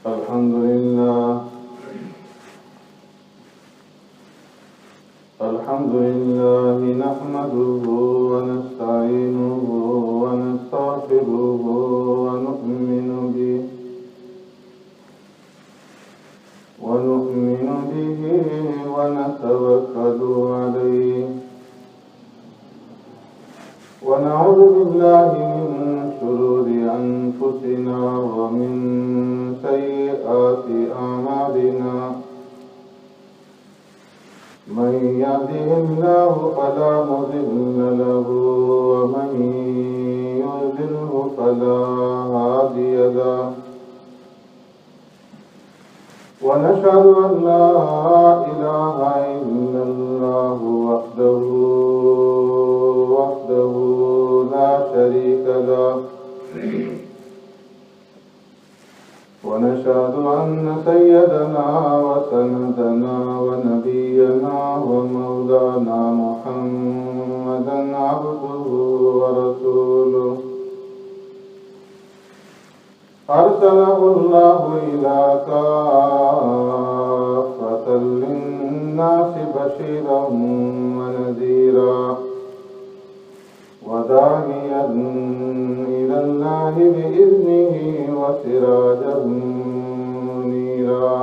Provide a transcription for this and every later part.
الحمد لله نحمده ونستعينه ونستغفره ونؤمن به ونتوكل عليه ونعوذ بالله من شرور أنفسنا ومن سيئات أعمالنا من يهده الله فلا مضل له ومن يضلله فلا هادي له ونشهد أن لا إله إلا الله وحده لا شريك له ونشهد أن سيدنا وسندنا ونبينا ومولانا محمدا عبده ورسوله أرسله الله إلى كافة للناس بشيرا ونذيرا وداعيا إلى الله بإذنه وسراجا منيرا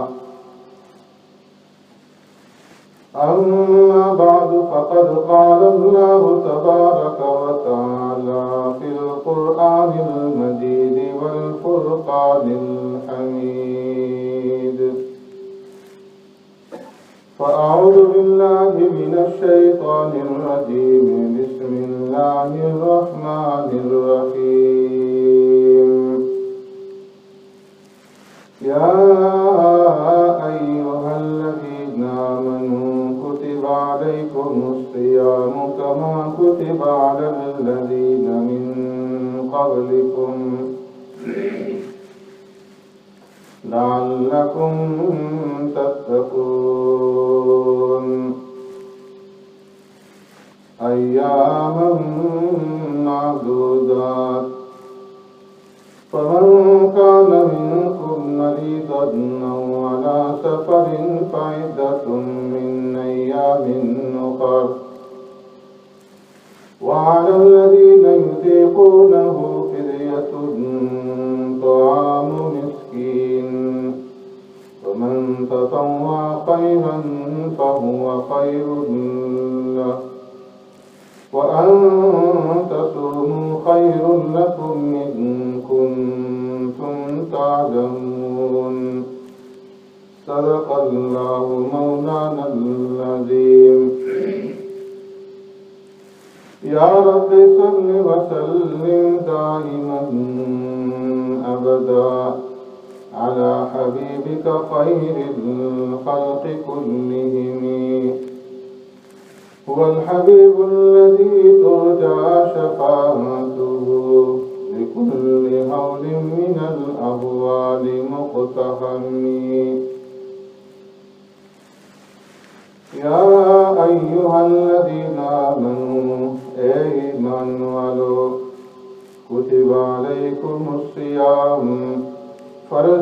أما بعد فقد قال الله تبارك وتعالى في القرآن المجيد والفرقان الحميد فأعوذ بالله من الشيطان الرجيم بسم الله الرحمن الرحيم يا أيها الذين آمنوا كتب عليكم الصيام كما كتب على الذين من قبلكم لعلكم تتقون أياما معدودات فمن كان منكم مريضا أو على سفر فعدة من أيام أخر وعلى الذين يطيقونه فدية طعام مسكين ومن تطوع خيرا فهو خير له وأن تصوموا خير لكم إن كنتم تعلمون صدق الله مولانا العظيم يا رب صل وسلم دائما أبدا على حبيبك خير الخلق كلهم هو الحبيب الذي ترجى شفاعته لكل هول من الأهوال مقتحم يا أيها الذين آمنوا إيمان والو كتب عليكم الصيام فرض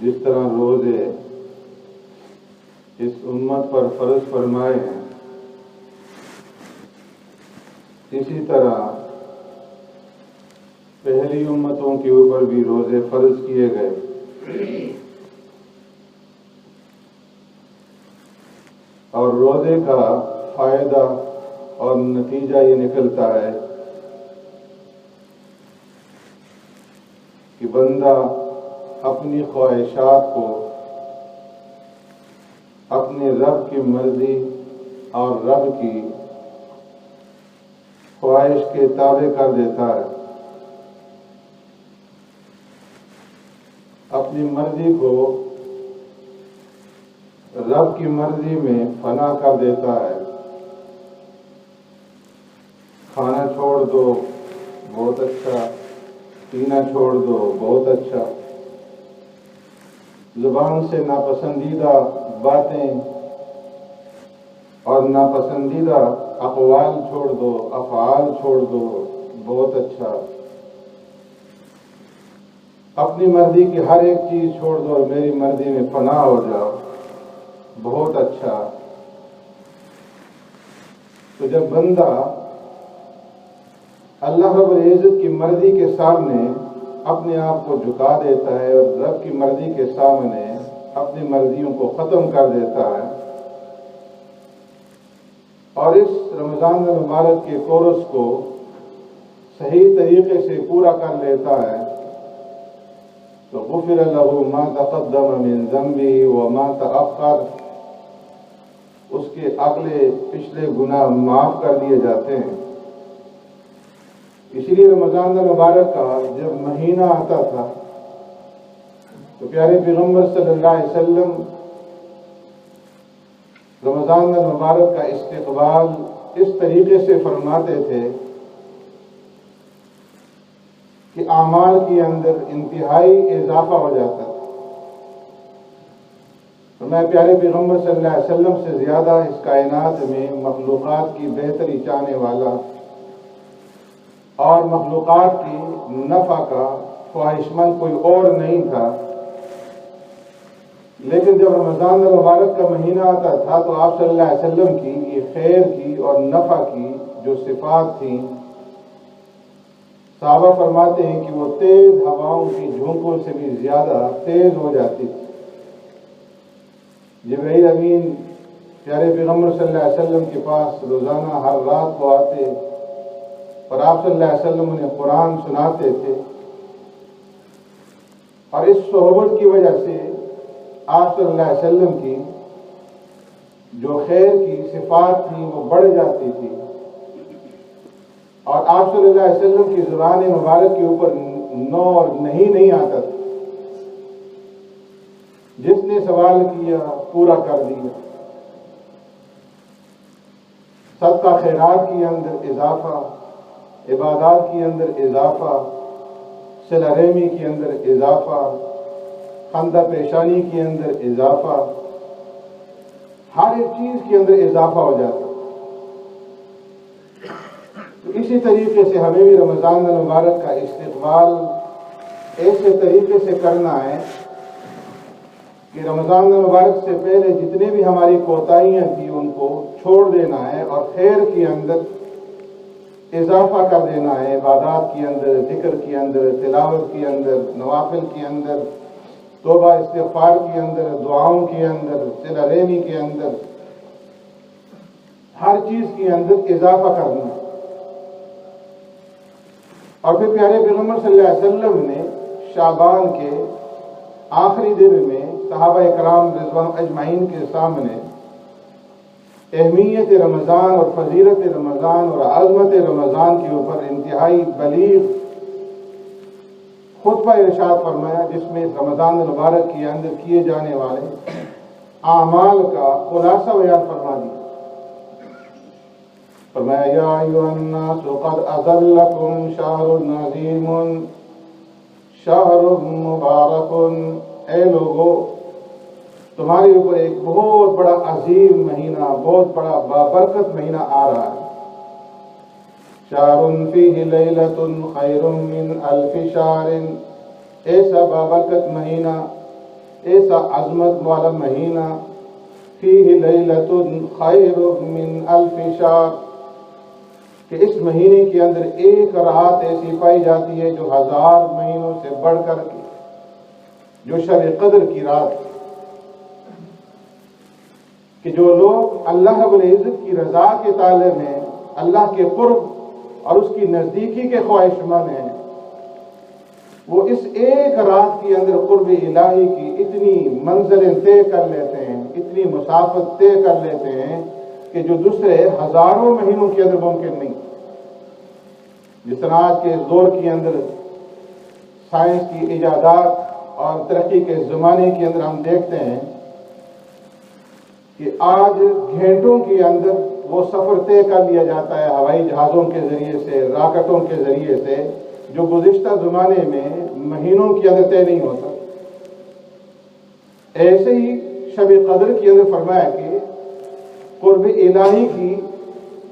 جس طرح روزے اس امت پر فرض فرمائے ہیں، اسی طرح پہلی امتوں کے اوپر بھی روزے فرض کیے گئے، اور روزے کا فائدہ اور نتیجہ یہ نکلتا ہے کہ بندہ اپنی خواہشات کو اپنے رب کی مرضی اور رب کی خواہش کے تابع کر دیتا ہے، اپنی مرضی کو رب کی مرضی میں فنا کر دیتا ہے۔ کھانا چھوڑ دو بہت اچھا، پینا چھوڑ دو بہت اچھا، زبان سے ناپسندیدہ باتیں اور ناپسندیدہ اقوال چھوڑ دو، افعال چھوڑ دو بہت اچھا، اپنی مرضی کی ہر ایک چیز چھوڑ دو اور میری مرضی میں فنا ہو جاؤ بہت اچھا۔ تو جب بندہ اللہ رب العزت کی مرضی کے سامنے اپنے آپ کو جھکا دیتا ہے اور رب کی مرضی کے سامنے اپنی مرضیوں کو ختم کر دیتا ہے اور اس رمضان المبارک کے کورس کو صحیح طریقے سے پورا کر لیتا ہے تو غفر له ما تقدم من ذنبه وما تأخر، اس کے اگلے پچھلے گناہ معاف کر دیے جاتے ہیں۔ اسی لیے رمضان المبارک کا جب مہینہ آتا تھا تو پیارے پیغمبر صلی اللہ علیہ وسلم رمضان المبارک کا استقبال اس طریقے سے فرماتے تھے کہ اعمال کے اندر انتہائی اضافہ ہو جاتا تھا۔ تو میں پیارے پیغمبر صلی اللہ علیہ وسلم سے زیادہ اس کائنات میں مخلوقات کی بہتری چاہنے والا اور مخلوقات کی نفع کا خواہشمند کوئی اور نہیں تھا، لیکن جب رمضان المبارک کا مہینہ آتا تھا تو آپ صلی اللہ علیہ وسلم کی یہ خیر کی اور نفع کی جو صفات تھیں، صحابہ فرماتے ہیں کہ وہ تیز ہواؤں کی جھونکوں سے بھی زیادہ تیز ہو جاتی تھی۔ جبرائیل امین پیارے پیغمبر صلی اللہ علیہ وسلم کے پاس روزانہ ہر رات کو آتے اور آپ صلی اللہ علیہ وسلم انہیں قرآن سناتے تھے، اور اس صحبت کی وجہ سے آپ صلی اللہ علیہ وسلم کی جو خیر کی صفات تھی وہ بڑھ جاتی تھی، اور آپ صلی اللہ علیہ وسلم کی زبان مبارک کے اوپر نو اور نہیں آتا تھا۔ جس نے سوال کیا پورا کر دیا، صدقہ خیرات کے اندر اضافہ، عبادات کے اندر اضافہ، صلہ رحمی کے اندر اضافہ، خندہ پیشانی کے اندر اضافہ، ہر ایک چیز کے اندر اضافہ ہو جاتا۔ تو اسی طریقے سے ہمیں بھی رمضان المبارک کا استقبال ایسے طریقے سے کرنا ہے کہ رمضان المبارک سے پہلے جتنے بھی ہماری کوتاہیاں تھیں ان کو چھوڑ دینا ہے اور خیر کے اندر اضافہ کر دینا ہے، عبادات کے اندر، ذکر کے اندر، تلاوت کے اندر، نوافل کے اندر، توبہ استغفار کے اندر، دعاؤں کے اندر، صلہ رحمی کے اندر، ہر چیز کے اندر اضافہ کرنا ہے۔ اور پھر پیارے پیغمبر صلی اللہ علیہ وسلم نے شعبان کے آخری دن میں صحابہ کرام رضوان اجمعین کے سامنے اہمیت رمضان اور فضیلت رمضان اور عظمت رمضان کے اوپر انتہائی بلیغ خطبہ ارشاد فرمایا، جس میں رمضان المبارک کے اندر کیے جانے والے اعمال کا خلاصہ بیان فرما دیا۔ فرمایا یا ایھا الناس قد اضلکم شہر عظیم شہر مبارک، اے لوگو تمہارے اوپر ایک بہت بڑا عظیم مہینہ، بہت بڑا بابرکت مہینہ آ رہا ہے۔ شہر فیہ لیلۃ خیر من الف شہر، ایسا بابرکت مہینہ ایسا عظمت والا مہینہ، فیہ لیلۃ خیر من الف شہر، کہ اس مہینے کے اندر ایک رات ایسی پائی جاتی ہے جو 1000 مہینوں سے بڑھ کر کے، جو شب قدر کی رات، کہ جو لوگ اللہ رب العزت کی رضا کے طالب ہیں، اللہ کے قرب اور اس کی نزدیکی کے خواہش مند ہیں، وہ اس ایک رات کے اندر قرب الہی کی اتنی منزلیں طے کر لیتے ہیں، اتنی مسافت طے کر لیتے ہیں کہ جو دوسرے ہزاروں مہینوں کے اندر ممکن نہیں۔ جس طرح آج کے دور کے اندر سائنس کی ایجادات اور ترقی کے زمانے کے اندر ہم دیکھتے ہیں کہ آج گھنٹوں کے اندر وہ سفر طے کر لیا جاتا ہے ہوائی جہازوں کے ذریعے سے، راکٹوں کے ذریعے سے، جو گزشتہ زمانے میں مہینوں کے اندر طے نہیں ہوتا۔ ایسے ہی شب قدر کے اندر فرمایا کہ قرب الہی کی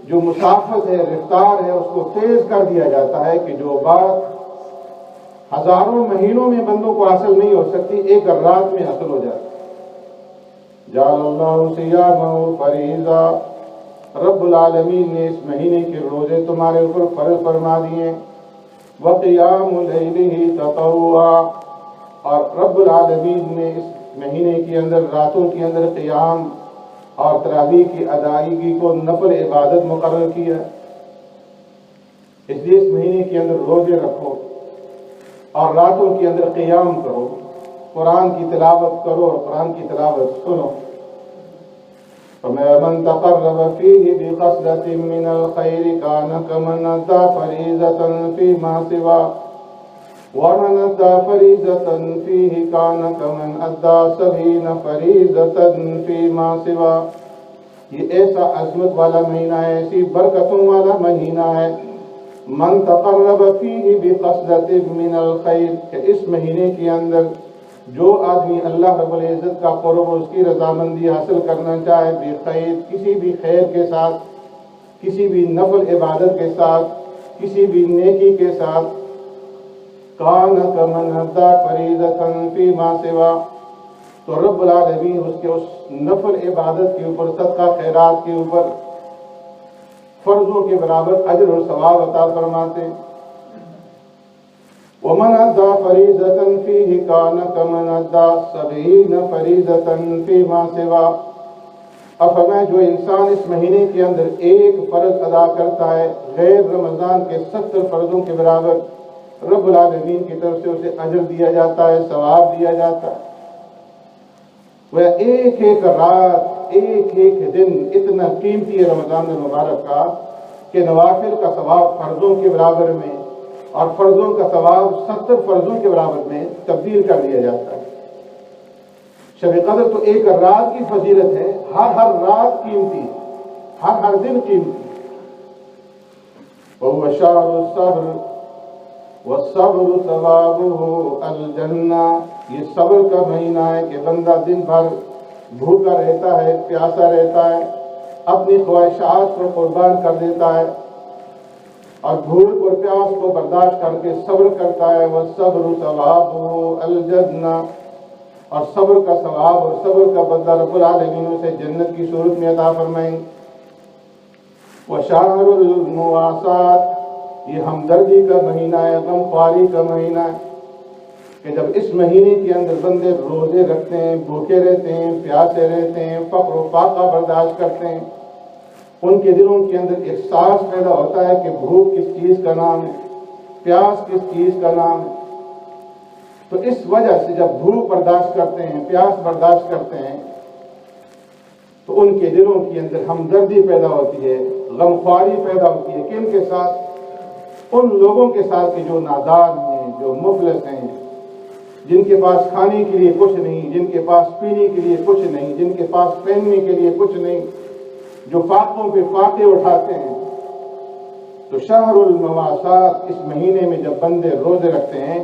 جو مسافت ہے، رفتار ہے، اس کو تیز کر دیا جاتا ہے کہ جو بات ہزاروں مہینوں میں بندوں کو حاصل نہیں ہو سکتی، ایک رات میں حاصل ہو جاتی۔ جعل اللہ صیامہ فریضہ، رب العالمین نے اس مہینے کے روزے تمہارے اوپر فرض فرما دیے۔ وقیام لیلہ تطوعا، اور رب العالمین نے اس مہینے کے اندر راتوں کے اندر قیام اور تراویح کی ادائیگی کو نفل عبادت مقرر کیا۔ اس لیے اس مہینے کے اندر روزے رکھو اور راتوں کے اندر قیام کرو، قرآن کی تلاوت کرو اور قرآن کی تلاوت سنو۔ فَمَن تَقَرَّبَ فِيهِ بِخَصْلَةٍ مِّنَ الْخَيْرِ كَانَ كَمَنْ أَدَّىٰ فَرِيضَةً فِيمَا سِوَاهُ وَمَنْ أَدَّىٰ فَرِيضَةً فِيهِ كَانَ كَمَنْ أَدَّىٰ 70 فَرِيضَةً فِيمَا سِوَاهُ۔ یہ ایسا عظمت والا مہینہ ہے، ایسی برکتوں والا مہینہ ہے۔ من تقرب فیہ بخصلۃ من الخیر، کہ اس مہینے کے اندر جو آدمی اللہ رب العزت کا قرب اور اس کی رضامندی حاصل کرنا چاہے، بخیر، کسی بھی خیر کے ساتھ، کسی بھی نفل عبادت کے ساتھ، کسی بھی نیکی کے ساتھ، کان کمن ادّیٰ فریضۃ فیما سوا، تو رب العالمین اس کے اس نفل عبادت کے اوپر، صدقہ خیرات کے اوپر فرضوں کے برابر اجر اور ثواب عطا فرماتے ہیں۔ وَمَنْ أَدَّىٰ فَرِيضَةً فِيهِ كَانَ كَمَنْ أَدَّىٰ 70 فَرِيضَةً فِيمَا سِوَاهُ۔ اب فرمایا جو انسان اس مہینے کے اندر ایک فرض ادا کرتا ہے غیر رمضان کے 70 فرضوں کے برابر، رب العالمین کی طرف سے اسے اجر دیا جاتا ہے، ثواب دیا جاتا ہے۔ وہ ایک ایک رات، ایک ایک دن اتنا قیمتی ہے رمضان المبارک کا کہ نوافل کا ثواب فرضوں کے برابر میں اور فرضوں کا ثواب 70 فرضوں کے برابر میں تبدیل کر دیا جاتا ہے۔ شب قدر تو ایک رات کی فضیلت ہے، ہر رات قیمتی، ہر دن قیمتی۔ وَهُوَ شَهْرُ الصَّبْرِ وَالصَّبْرُ ثَوَابُهُ الْجَنَّةُ، یہ صبر کا مہینہ ہے کہ بندہ دن بھر بھوکا رہتا ہے، پیاسا رہتا ہے، اپنی خواہشات کو قربان کر دیتا ہے اور بھوک اور پیاس کو برداشت کر کے صبر کرتا ہے۔ وَالصَّبْرُ ثَوَابُهُ الْجَنَّةُ، اور صبر کا ثواب اور صبر کا بدلہ رب العالمین اسے جنت کی صورت میں عطا فرمائیں۔ وَشَهْرُ الْمُوَاسَاةِ، یہ ہمدردی کا مہینہ ہے، غمخواری کا مہینہ ہے کہ جب اس مہینے کے اندر بندے روزے رکھتے ہیں، بھوکے رہتے ہیں، پیاسے رہتے ہیں، فقر و فاقہ برداشت کرتے ہیں، ان کے دلوں کے اندر احساس پیدا ہوتا ہے کہ بھوک کس چیز کا نام ہے، پیاس کس چیز کا نام ہے۔ تو اس وجہ سے جب بھوک برداشت کرتے ہیں، پیاس برداشت کرتے ہیں، تو ان کے دلوں کے اندر ہمدردی پیدا ہوتی ہے، غمخواری پیدا ہوتی ہے۔ کن کے ساتھ؟ ان لوگوں کے ساتھ کہ جو نادار ہیں، جو مفلس ہیں، جن کے پاس کھانے کے لیے کچھ نہیں، جن کے پاس پینے کے لیے کچھ نہیں، جن کے پاس پہننے کے لیے کچھ نہیں، جو فاقوں پہ فاقے اٹھاتے ہیں۔ تو شہر المواسات، اس مہینے میں جب بندے روزے رکھتے ہیں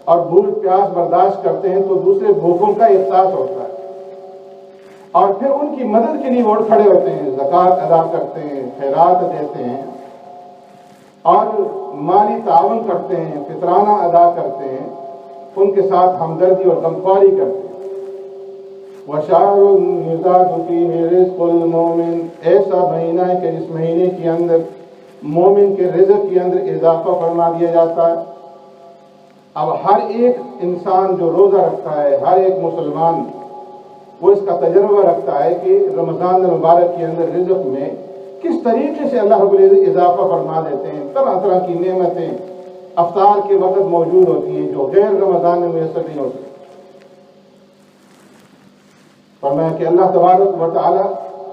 اور بھوک پیاس برداشت کرتے ہیں تو دوسرے بھوکوں کا احساس ہوتا ہے اور پھر ان کی مدد کے لیے اٹھ کھڑے ہوتے ہیں، زکوٰۃ ادا کرتے ہیں، خیرات دیتے ہیں اور مالی تعاون کرتے ہیں، فطرانہ ادا کرتے ہیں، ان کے ساتھ ہمدردی اور غمخواری کرتے ہیں۔ وشهر يزاد فيه رزق المؤمن، ایسا مہینہ ہے کہ جس مہینے کے اندر مومن کے رزق کے اندر اضافہ فرما دیا جاتا ہے۔ اب ہر ایک انسان جو روزہ رکھتا ہے، ہر ایک مسلمان وہ اس کا تجربہ رکھتا ہے کہ رمضان المبارک کے اندر رزق میں کس طریقے سے اللہ رب العزت اضافہ فرما دیتے ہیں۔ طرح طرح کی نعمتیں افطار کے وقت موجود ہوتی ہیں جو غیر رمضان میں میسر نہیں ہو سکتی۔ فرمایا کہ اللہ تبارک و تعالی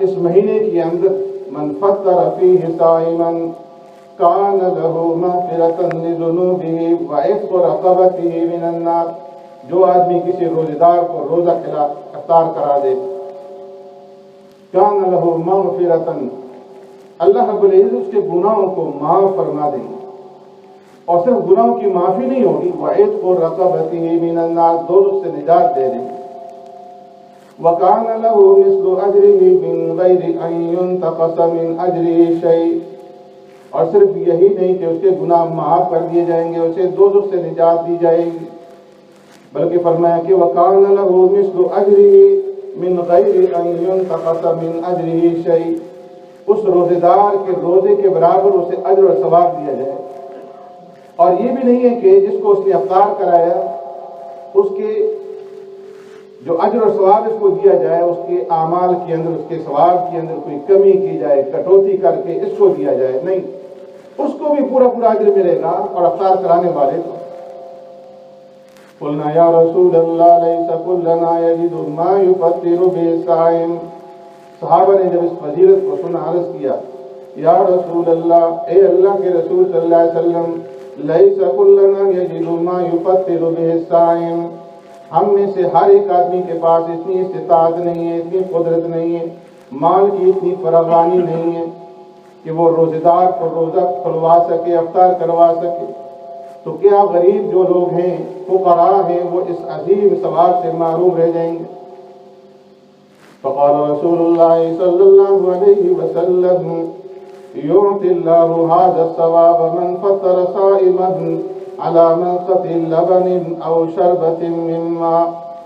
اس مہینے کے اندر من فطر فیہ صائما کان لہ مغفرۃ لذنوبہ وعتق رقبتہ من النار، جو آدمی کسی روزے دار کو روزہ کھلا افطار کرا دے، کان لہ مغفرۃ، اللہ رب العزت اس کے گناہوں کو معاف فرما دیں گے، اور صرف گناہوں کی معافی نہیں ہوگی، وعتق رقبتہ من النار، دوزخ سے نجات دے دیں گے۔ وَكَانَ لَهُ مِثْلُ أَجْرِهِ مِنْ غَيْرِ أَنْ يُنْتَقَصَ مِنْ أَجْرِهِ شَيْءٍ، اور صرف یہی نہیں کہ اس کے گناہ معاف کر دیے جائیں گے، اسے دوزخ سے نجات دی جائے گی، بلکہ فرمایا کہ وَكَانَ لَهُ مِثْلُ أَجْرِهِ مِنْ غَيْرِ أَنْ يُنْتَقَصَ مِنْ أَجْرِهِ شَيْءٍ، اس روزے دار کے روزے کے برابر اسے اجر و ثواب دیا جائے۔ اور یہ بھی نہیں ہے کہ جس کو اس نے افطار کرایا اس کے جو اجر و ثواب اس کو دیا جائے، اس کے اعمال کے اندر، اس کے ثواب کے اندر کوئی کمی کی جائے، کٹوتی کر کے اس کو دیا جائے، نہیں، اس کو بھی پورا پورا اجر ملے گا، اور افطار کرانے والے کو۔ قلنا یا رسول اللہ لیس کلنا یجد ما یفطر به الصائم، صحابہ نے جب اس فضیلت کو سنا عرض کیا، یا رسول اللہ، اے اللہ کے رسول صلی اللہ علیہ وسلم، لیس کلنا یجد ما یفطر به الصائم، ہم میں سے ہر ایک آدمی کے پاس اتنی استطاعت نہیں ہے، اتنی قدرت نہیں ہے، مال کی اتنی فراوانی نہیں ہے کہ وہ روزے دار کو روزہ کھلوا سکے، افطار کروا سکے، تو کیا غریب جو لوگ ہیں، فقراء ہیں، وہ اس عظیم ثواب سے محروم رہ جائیں گے؟ فقال رسول اللہ صلی اللہ علیہ وسلم یعطی اللہ ھذا الثواب من فطر صائما على منقط لبن او شربت مما،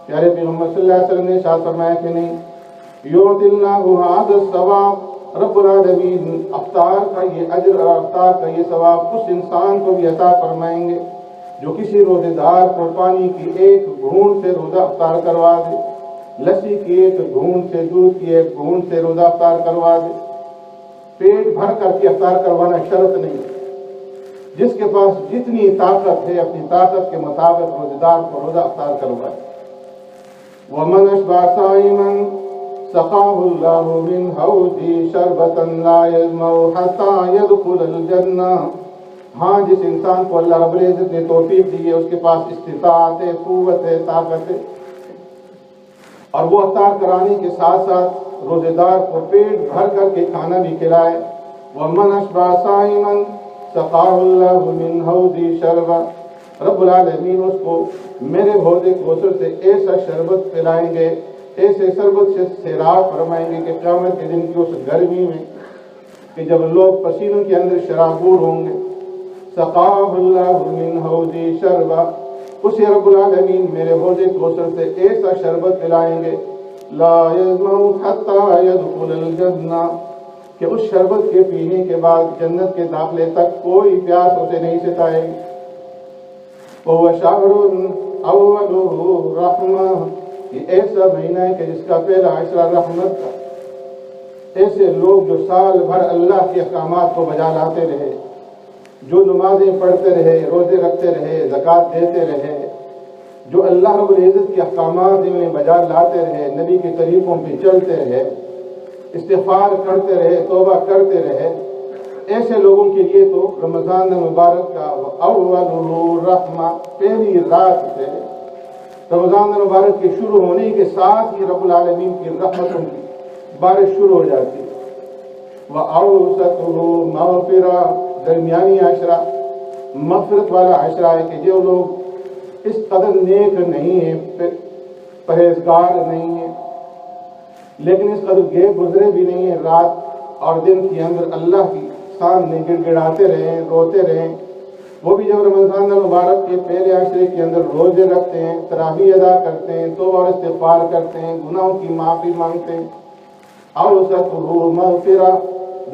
پیارے پیغمبر صلی اللہ علیہ وسلم نے ارشاد فرمایا کہ نہیں، یعطی اللہ ھذا الثواب، رب العالمین افطار کا یہ اجر اور افطار کا یہ ثواب اس انسان کو بھی عطا فرمائیں گے جو کسی روزے دار کو پانی کی ایک گھونٹ سے روزہ افطار کروا دے، لسی کی ایک گھونٹ سے، دودھ کی ایک گھونٹ سے روزہ افطار کروا دے۔ پیٹ بھر کر کے افطار کروانا شرط نہیں، جس کے پاس جتنی طاقت ہے اپنی طاقت کے مطابق روزے دار کو روزہ افطار کروائے۔ وَمَنْ أَشْبَعَ صَائِمًا سَقَاهُ اللَّهُ مِنْ حَوْضِهِ شَرْبَةً لَا يَظْمَأُ حَتَّى يَدْخُلَ الْجَنَّةَ، ہاں جس انسان کو اللہ رب العزت نے توفیق دی ہے، اس کے پاس استطاعت ہے، قوت ہے، طاقت ہے، اور وہ افطار کرانے کے ساتھ ساتھ روزے دار کو پیٹ بھر کر کے کھانا بھی کھلائے۔ وَمَنْ أَشْبَعَ صَائِمًا سَقَاهُ اللَّهُ مِنْ حَوْضِهِ شَرْبَةً، رب العالمین اس کو میرے حوض کوثر سے ایسا شربت پلائیں گے، ایسے شربت سے سیراب فرمائیں گے کہ قیامت کے دن کی اس گرمی میں کہ جب لوگ پسینوں کے اندر شرابور ہوں گے، سَقَاهُ اللَّهُ مِنْ حَوْضِهِ شَرْبَةً، اسے رب العالمین میرے حوض کوثر سے ایسا شربت پلائیں گے، لا يَظْمَأُ حَتَّى يَدْخُلَ الْجَنَّةَ، کہ اس شربت کے پینے کے بعد جنت کے داخلے تک کوئی پیاس اسے نہیں ستائے گی۔ وَهُوَ شَهْرٌ أَوَّلُهُ رَحْمَةٌ، یہ ایسا مہینہ ہے کہ جس کا پہلا عشرہ رحمت کا، ایسے لوگ جو سال بھر اللہ کے احکامات کو بجا لاتے رہے، جو نمازیں پڑھتے رہے، روزے رکھتے رہے، زکوٰۃ دیتے رہے، جو اللہ رب العزت کے احکامات انہیں بجا لاتے رہے، نبی کے طریقوں پہ چلتے رہے، استغفار کرتے رہے، توبہ کرتے رہے، ایسے لوگوں کے لیے تو رمضان مبارک کا اول رحمہ، پہلی رات سے رمضان مبارک کے شروع ہونے کے ساتھ ہی رب العالمین کی رحمتوں کی بارش شروع ہو جاتی ہے۔ وَأَوْسَطُهُ مَغْفِرَةٌ، درمیانی عشرہ مغفرت والا عشرہ ہے کہ جو لوگ اس قدر نیک نہیں ہیں، پرہیزگار نہیں ہیں، لیکن اس قدر گئے گزرے بھی نہیں ہیں، رات اور دن کے اندر اللہ کی سامنے گڑ گڑاتے رہیں، روتے رہیں، وہ بھی جب رمضان المبارک کے پہلے عشرے کے اندر روزے رکھتے ہیں، تراویح ادا کرتے ہیں، توبہ اور استغفار کرتے ہیں، گناہوں کی معافی مانگتے ہیں، اوسطہ مغفرہ،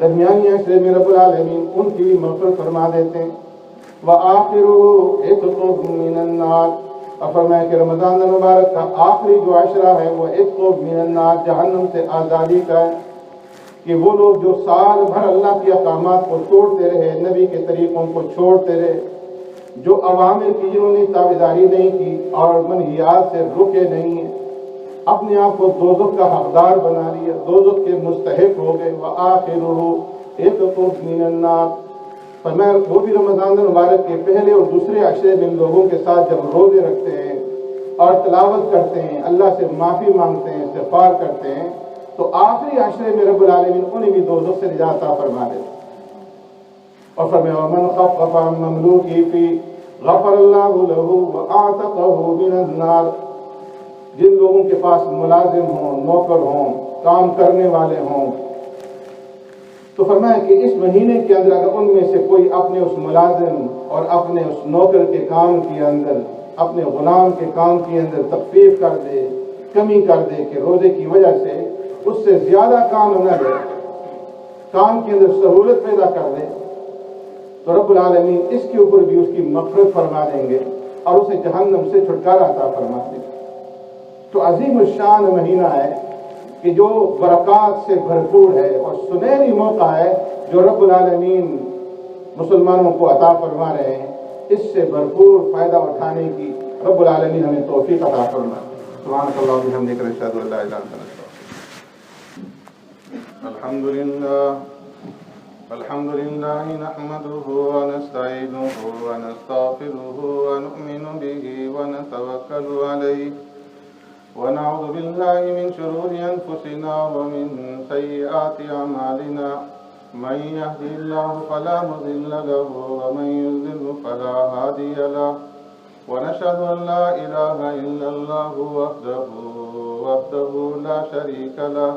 درمیانی عشرے میں رب العالمین ان کی بھی مغفرت فرما دیتے ہیں، وآخرہ عتق من النار، اور فرمایا کہ رمضان المبارک کا آخری جو عشرہ ہے وہ عتق من النار، جہنم سے آزادی کا ہے، کہ وہ لوگ جو سال بھر اللہ کے احکامات کو چھوڑتے رہے، نبی کے طریقوں کو چھوڑتے رہے، جو اوامر کی جنہوں نے تابعداری نہیں کی اور منہیات سے رکے نہیں ہیں، اپنے آپ کو دوزخ کا حقدار بنا لیا، دوزخ کے مستحق ہو گئے، وآخرہ عتق من النار، فرمایا وہ بھی رمضان المبارک کے پہلے اور دوسرے عشرے میں ان لوگوں کے ساتھ جب روزے رکھتے ہیں اور تلاوت کرتے ہیں، اللہ سے معافی مانگتے ہیں، استغفار کرتے ہیں، تو آخری عشرے میں رب العالمین انہیں بھی دوزخ سے نجات عطا فرما دیتے اور فرمایا ومن خفف عن مملوکہ فی غفر اللہ لہ واعتقہ من النار، جن لوگوں کے پاس ملازم ہوں، نوکر ہوں، کام کرنے والے ہوں، تو فرمایا کہ اس مہینے کے اندر اگر ان میں سے کوئی اپنے اس ملازم اور اپنے اس نوکر کے کام کے اندر، اپنے غلام کے کام کے اندر تخفیف کر دے، کمی کر دے کہ روزے کی وجہ سے اس سے زیادہ کام نہ لے، کام کے اندر سہولت پیدا کر دے، تو رب العالمین اس کے اوپر بھی اس کی مغفرت فرما دیں گے اور اسے جہنم سے چھٹکارا عطا فرما دیں گے۔ تو عظیم الشان مہینہ ہے کہ جو برکات سے بھرپور ہے اور سنہری موقع ہے جو رب العالمین مسلمانوں کو عطا فرما رہے ہیں، اس سے بھرپور فائدہ اٹھانے کی رب العالمین ہمیں توفیق عطا فرما۔ سبحانک اللہم و بحمدک، اشہد ان لا الہ الا انت، الحمد للہ نحمده ونستعینه ونستغفره ونؤمن به ونتوکل علیہ ونعوذ باللہ من شرور انفسنا ومن سیئات اعمالنا، من يهده الله فلا مضل له ومن يضلل فلا هادي له، ونشهد ان لا اله الا الله وحده لا شريك له،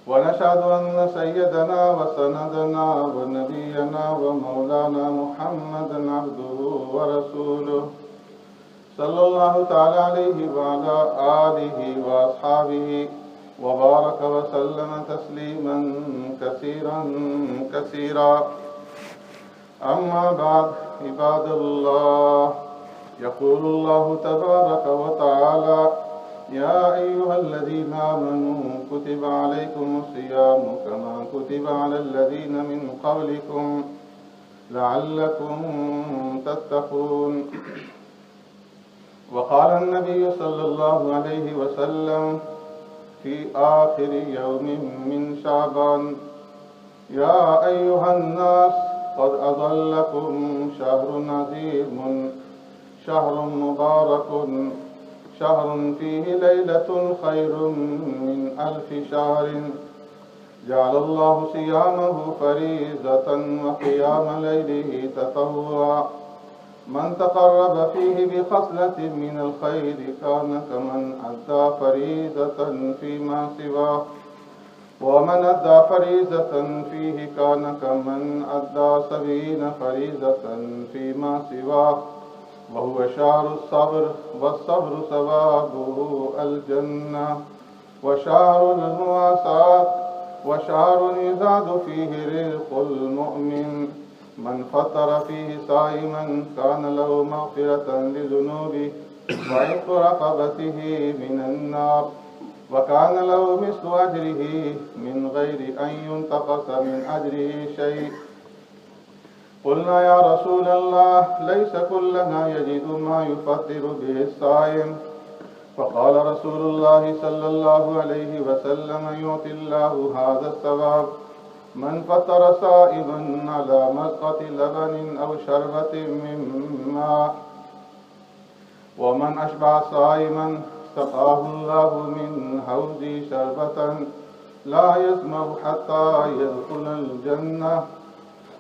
ونشهد أن سيدنا وسندنا ونبينا ومولانا محمدا عبده ورسوله صلى الله تعالى عليه وعلى آله وأصحابه وبارك وسلم تسليما كثيرا كثيرا، أما بعد، عباد الله، يقول الله تبارك وتعالى: يا أيها الذين آمنوا كتب عليكم الصيام كما كتب على الذين من قبلكم لعلكم تتقون. وقال النبي صلى الله عليه وسلم في آخر يوم من شعبان: يا أيها الناس قد أضلكم شهر عظيم، شهر مبارك، شهر فيه ليلة خير من 1000 شهر، جعل الله صيامه فريضة وقيام ليله تطوعا، من تقرب فيه بخصلة من الخير كان كمن أدى فريضة فيما سواه، ومن أدى فريضة فيه كان كمن أدى 70 فريضة فيما سواه، وهو شهر الصبر، والصبر ثوابه الجنة، وشهر المواساة، وشهر يزاد فيه رزق المؤمن، من فطر فيه صائما كان له مغفرة لذنوبه وعتق رقبته من النار، وكان له مثل أجره من غير أن ينتقص من أجره شيء. قلنا يا رسول الله ليس كلنا يجد ما يفطر به الصائم، فقال رسول الله صلى الله عليه وسلم: يعطي الله هذا الثواب من فطر صائما على مزقة لبن أو شربة من ماء، ومن أشبع صائما سقاه الله من حوض شربة لا يظمأ حتى يدخل الجنة،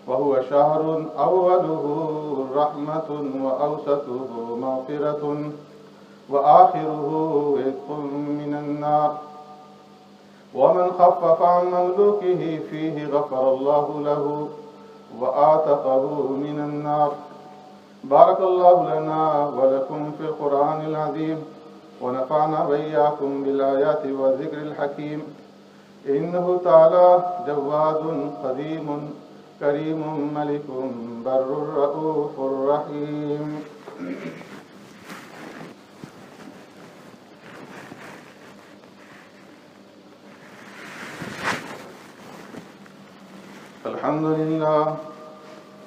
وهو شهر أوله رحمة وأوسطه مغفرة وآخره عتق من النار، ومن خفف عن مملوكه فيه غفر الله له وآتقه من النار. بارك الله لنا ولكم في القرآن العظيم، ونفعنا وإياكم بالآيات والذكر الحكيم. إنه تعالى جواد قديم كريم ملك بر رؤوف رحيم.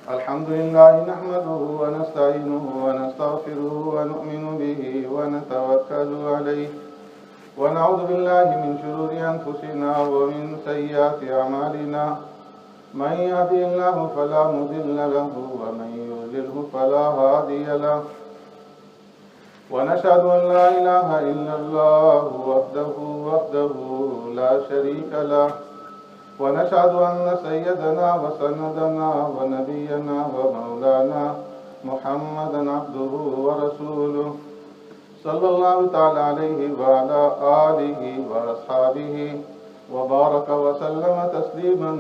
الحمد لله نحمده ونستعينه ونستغفره ونؤمن به ونتوكل عليه، ونعوذ بالله من شرور أنفسنا ومن سيئات أعمالنا. من يهده الله فلا مضل له ومن يضلله فلا هادي له، ونشهد أن لا إله إلا الله وحده لا شريك له، ونشهد أن سيدنا وسندنا ونبينا ومولانا محمدا عبده ورسوله، صلى الله تعالى عليه وعلى آله وأصحابه وبارك وسلم تسليما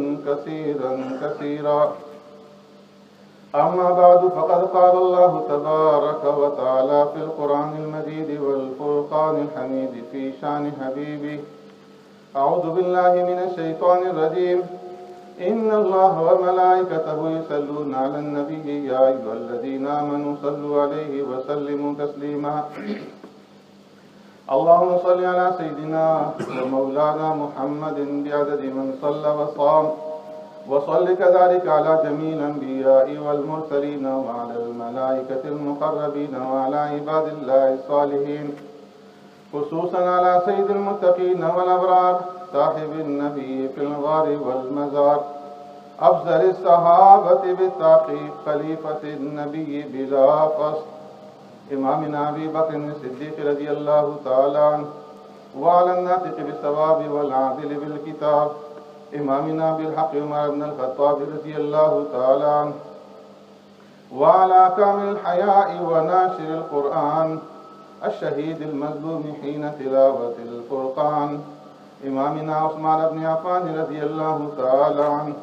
كثيرا. أما بعد، فقد قال الله تبارك وتعالى في القرآن المجيد والفرقان الحميد في شأن حبيبه: أعوذ بالله من الشيطان الرجيم. إن الله وملائكته يصلون على النبي يا أيها الذين آمنوا صلوا عليه وسلموا تسليما. اللهم صل على سيدنا ومولانا محمد بعدد من صلى وصام، وصل كذلك على جميع الأنبياء والمرسلين وعلى الملائكة المقربين وعلى عباد الله الصالحين، خصوصا على سيد المتقين والأبرار صاحب النبي في الغار والمزار، أفضل الصحابة بالتحقيق خليفة النبي بلا فصل، إمامنا أبي بكر الصديق رضي الله تعالى عنه، وعلى الناطق بالصواب والعادل بالكتاب إمامنا بالحق عمر بن الخطاب رضي الله تعالى عنه، وعلى كامل الحياء وناشر القرآن الشهيد المظلوم حين تلاوة الفرقان إمامنا عثمان بن عفان رضي الله تعالى عنه،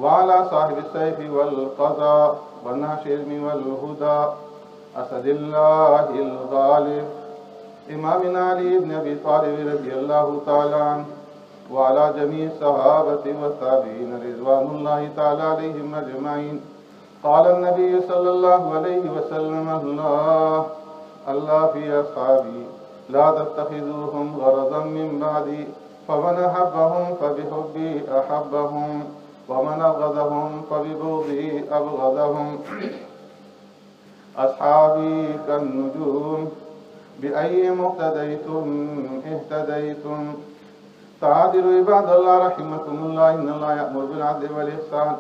وعلى صاحب السيف والقضاء والناشر والهدى أسد الله الغالب إمامنا علي بن أبي طالب رضي الله تعالى عنه، وعلى جميع الصحابة والتابعين رضوان الله تعالى عليهم أجمعين. قال النبي صلى الله عليه وسلم: الله في أصحابي لا تتخذوهم غرضا من بعدي، فمن أحبهم فبحبي أحبهم، ومن أبغضهم فببغضي أبغضهم. أصحابي كالنجوم بأي مقتديتم اهتديتم. تعادلوا عباد الله رحمكم الله. إن الله يأمر بالعدل والإحسان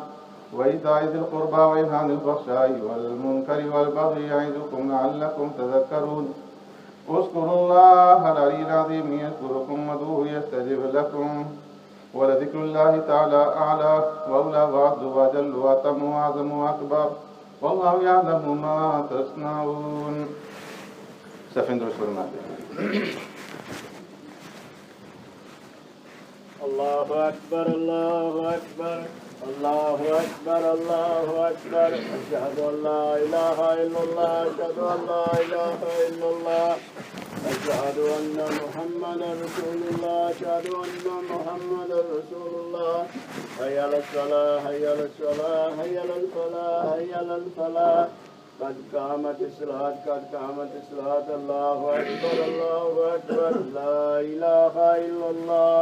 وإيتاء ذي القربى وينهى عن الفحشاء والمنكر والبغي يعظكم لعلكم تذكرون. اذكروا الله العلي العظيم يذكركم وادعوه يستجب لكم، ولذكر الله تعالى أعلى وأولى وأعز وأجل وأتم وأعظم وأكبر، والله يعلم ما تصنعون. سفند رسول الله. الله أكبر الله أكبر الله أكبر الله أكبر. أشهد أن لا إله إلا الله أشهد أن لا إله إلا الله أشهد أن محمدا رسول الله أشهد أن محمدا رسول الله. حي على الصلاة حي على الصلاة حي على الفلاح حي على الفلاح. قد قامت الصلاة قد قامت الصلاة. الله أكبر لا إله إلا الله.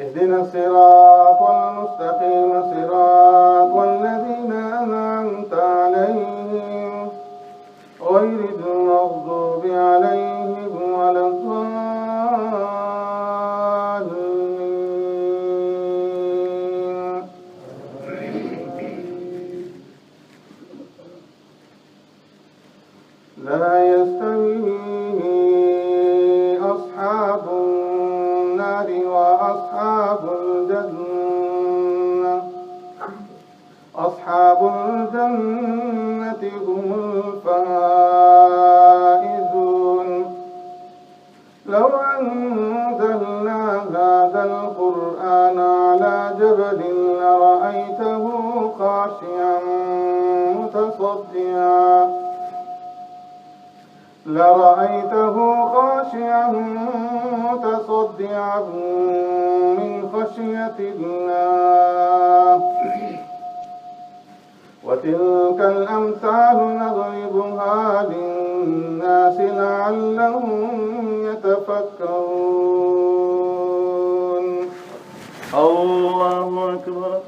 اهدنا الصراط المستقيم صراط الذين أنعمت عليهم غير المغضوب عليهم ولا الضالين. لا يستوي أصحاب النار وأصحاب الجنة أصحاب الجنة هم الفائزون. لو أنزلنا هذا القرآن على جبل لرأيته خاشعا متصدعا من خشية الله. وتلك الأمثال نضربها للناس لعلهم يتفكرون. الله أكبر.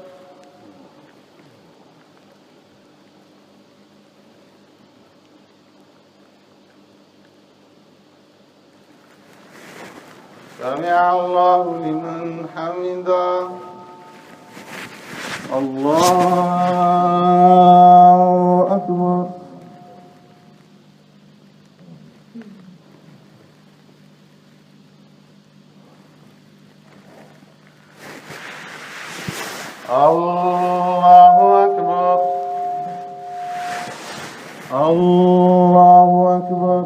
سمع الله لمن حمده. الله أكبر. الله أكبر. الله أكبر.